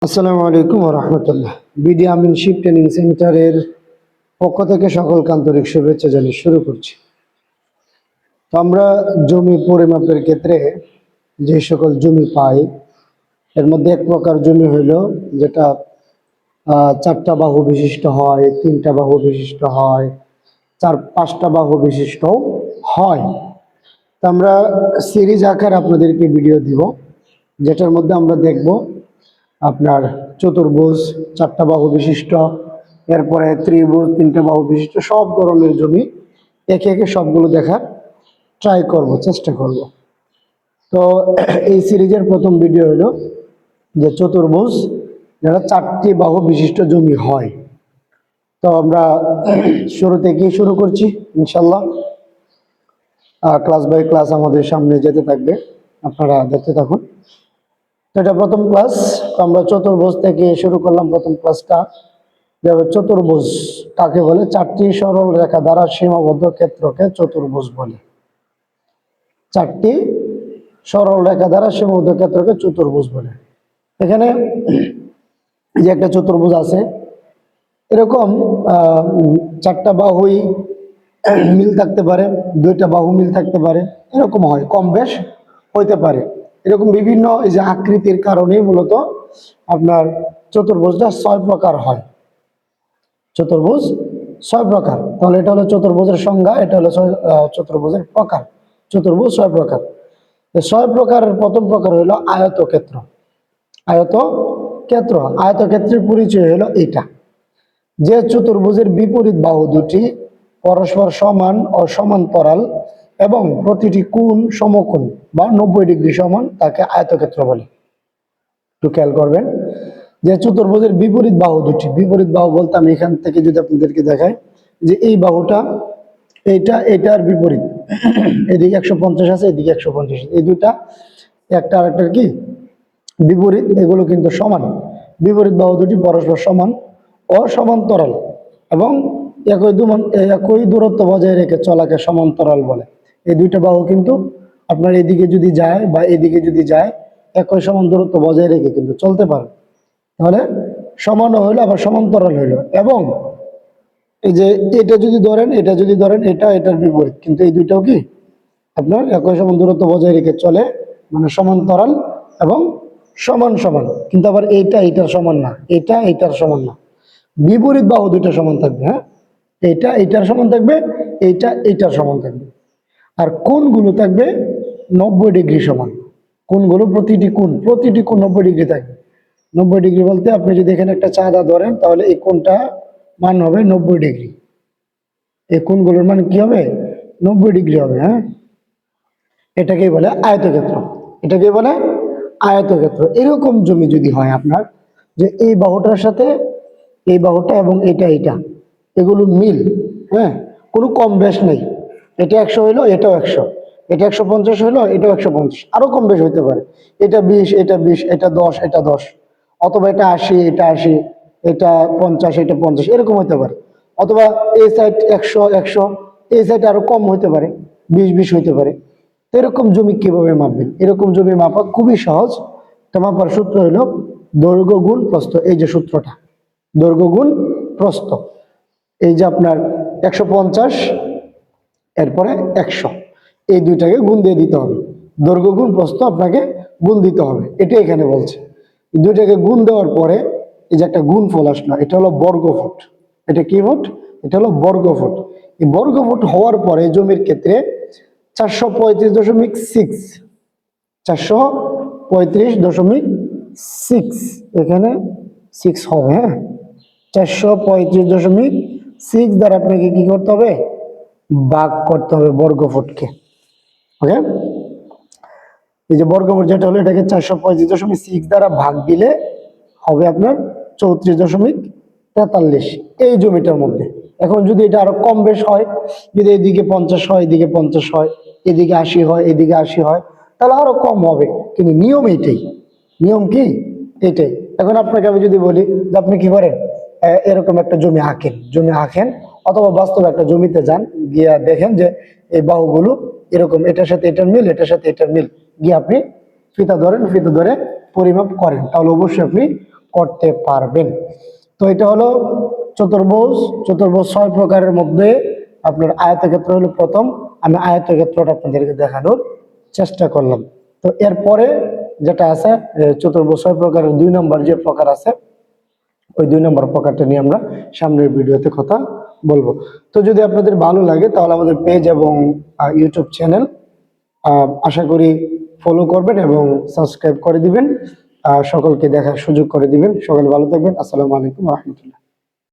আসসালামু আলাইকুম ওয়া রাহমাতুল্লাহ। বিডি আমিনশিপ ট্রেনিং সেন্টারের পক্ষ থেকে সকলকে আন্তরিক শুভেচ্ছা জানিয়ে শুরু করছি। তো আমরা জমি পরিমাপের ক্ষেত্রে যে সকল জমি পাই এর মধ্যে এক প্রকার জমি হইল যেটা চারটা বাহু বিশিষ্ট হয়, তিনটা বাহু বিশিষ্ট হয়, পাঁচটা বাহু বিশিষ্ট হয়। তো আমরা সিরিজ আকার আপনাদেরকে ভিডিও দিব, যেটার মধ্যে আমরা দেখব আপনার চতুর্ভুজ চারটা বাহু বিশিষ্ট, এরপরে ত্রিভুজ তিনটা বাহু বিশিষ্ট, সব ধরনের জমি একে একে সবগুলো দেখার ট্রাই করব, চেষ্টা করব। তো এই সিরিজের প্রথম ভিডিও হলো যে চতুর্ভুজ যারা চারটি বাহু বিশিষ্ট জমি হয়। তো আমরা শুরু থেকেই শুরু করছি ইনশাল্লাহ। ক্লাস বাই ক্লাস আমাদের সামনে যেতে থাকবে, আপনারা দেখতে থাকুন। তো এটা প্রথম ক্লাস। তো আমরা চতুর্ভুজ থেকে শুরু করলাম প্রথম ক্লাসটা। যেমন চতুর্ভুজ কাকে বলে? চারটি সরল রেখা দ্বারা সীমাবদ্ধ ক্ষেত্রকে চতুর্ভুজ বলে। চারটি সরল রেখা দ্বারা সীমাবদ্ধ ক্ষেত্রকে চতুর্ভুজ বলে। এখানে যে একটা চতুর্ভুজ আছে, এরকম চারটা বাহুই মিল থাকতে পারে, দুইটা বাহু মিল থাকতে পারে, এরকম হয়, কম বেশ হইতে পারে। এরকম বিভিন্ন এই যে আকৃতির কারণে মূলত আপনার চতুর্ভুজটা 6 প্রকার হয়। চতুর্ভুজ 6 প্রকার। তাহলে এটা হলো চতুর্ভুজের সংজ্ঞা, এটা হলো চতুর্ভুজের প্রকার। চতুর্ভুজ 6 প্রকার। এই 6 প্রকারের প্রথম প্রকার হলো আয়তক্ষেত্র। আয়তক্ষেত্র আয়তক্ষেত্রের পরিচয় হলো এটা, যে চতুর্ভুজের বিপরীত বাহু দুটি পরস্পর সমান ও সমান্তরাল এবং প্রতিটি কোণ সমকোণ বা 90 ডিগ্রি সমান, তাকে আয়তক্ষেত্র বলে। একটু খেয়াল করবেন যে চতুর্ভুজের বিপরীত বাহু দুটি, বিপরীত বাহু বলতে আমি এখান থেকে যদি আপনাদেরকে দেখাই যে এই বাহুটা, এটার বিপরীত, এদিকে 150 আছে, এদিকে 150, এই দুটা একটা আরেকটার কি বিপরীত, এগুলো কিন্তু সমান। বিপরীত বাহু দুটি পরস্পর সমান ও সমান্তরাল এবং একই দূরত্ব বজায় রেখে চলাকে সমান্তরাল বলে। এই দুইটা বাহু কিন্তু আপনার এদিকে যদি যায় বা এদিকে যদি যায়, একই সমান দূরত্ব বজায় রেখে কিন্তু চলতে পারে। তাহলে সমান হইলো আবার সমান্তরাল হইলো। এবং এই যে এটা যদি ধরেন এটা এটার বিপরীত, কিন্তু এই দুইটাও কি আপনার একই সমান দূরত্ব বজায় রেখে চলে, মানে সমান্তরাল এবং সমান সমান। কিন্তু আবার এটার সমান না, এটার সমান না। বিপরীত বাহু দুইটা সমান থাকবে। হ্যাঁ, এটার সমান থাকবে, এটার সমান থাকবে। আর কোণগুলো থাকবে 90 ডিগ্রি সমান। কোণগুলো প্রতিটি কোণ 90 ডিগ্রি থাকবে। 90 ডিগ্রি বলতে আপনি যদি এখানে একটা চাঁদা ধরেন, তাহলে এই কোণটা মান হবে 90 ডিগ্রি। এই কোণগুলোর মান কি হবে? 90 ডিগ্রি হবে। হ্যাঁ, এটাকেই বলে আয়তক্ষেত্র। এটাকেই বলে আয়তক্ষেত্র। এরকম জমি যদি হয় আপনার, যে এই বাহুটার সাথে এই বাহুটা এবং এটা এগুলো মিল, হ্যাঁ, কোনো কম বেশ নেই। এটা 100 হইলো, এটাও 100, এটা 150 হইলো, এটাও 150, আরো কম বেশ হইতে পারে। এটা 20, এটা 20, এটা 10, এটা 10, অথবা এটা 80, এটা 80, এটা 50, এটা 50, এরকম হইতে পারে। অথবা এই সাইড 100, 100, এই সাইড আরো কম হইতে পারে, 20, 20 হইতে পারে। এরকম জমি কিভাবে মাপবেন? এরকম জমি মাপা খুবই সহজ। তো মাপার সূত্র হলো দৈর্ঘ্য গুণ প্রস্থ। এই যে সূত্রটা, দৈর্ঘ্য গুণ প্রস্থ। এই যে আপনার 150 এরপরে 100, এই দুইটাকে গুণ দিয়ে দিতে হবে। দৈর্ঘ্য গুণ প্রস্থ আপনাকে গুণ দিতে হবে, এটা এখানে বলছে। এই দুইটাকে গুণ দেওয়ার পরে এই যে একটা গুণফল আসলো, এটা হলো বর্গফুট। এটা কি ফুট? এটা হলো বর্গফুট। এই বর্গফুট হওয়ার পরে জমির ক্ষেত্রে 435.6, 435.6, এখানে 6 হবে। হ্যাঁ, 435.6 দ্বারা আপনাকে কি করতে হবে? ভাগ করতে হবে বর্গফুটকে। ওকে, এই যে বর্গফুট যেটা হলো, এটাকে 435.6 দ্বারা ভাগ দিলে হবে আপনার 34.43 এই জমিটার মধ্যে। এখন যদি এটা আরো কম বেশ হয়, যদি এদিকে 50 হয়, এদিকে 50 হয়, এদিকে 80 হয়, এদিকে 80 হয়, তাহলে আরো কম হবে। কিন্তু নিয়ম এইটাই। নিয়ম কি? এটাই। এখন আপনাকে আমি যদি বলি যে আপনি কি করেন, এরকম একটা জমি আঁকেন, অথবা বাস্তবে একটা জমিতে যান, গিয়ে দেখেন যে এই বাহুগুলো এরকম, এটার সাথে এটার মিল, এটার সাথে এটার মিল, গিয়ে আপনি ফিতা ধরে পরিমাপ করেন, তাহলে অবশ্যই আপনি করতে পারবেন। তো এটা হলো চতুর্ভুজ। চতুর্ভুজ 6 প্রকারের মধ্যে আপনার আয়তক্ষেত্র হলো প্রথম। আমি আয়তক্ষেত্রটা আপনাদেরকে দেখানোর চেষ্টা করলাম। তো এরপরে যেটা আছে চতুর্ভুজ 6 প্রকারের 2 নম্বর যে প্রকার আছে, ওই 2 নম্বর প্রকারটা নিয়ে আমরা সামনের ভিডিওতে কথা বলবো। তো যদি আপনাদের ভালো লাগে তাহলে আমাদের পেজ এবং ইউটিউব চ্যানেল আশা করি ফলো করবেন এবং সাবস্ক্রাইব করে দিবেন, সকলকে দেখার সুযোগ করে দিবেন। সকলে ভালো থাকবেন। আসসালামু আলাইকুম ওয়া রাহমাতুল্লাহ।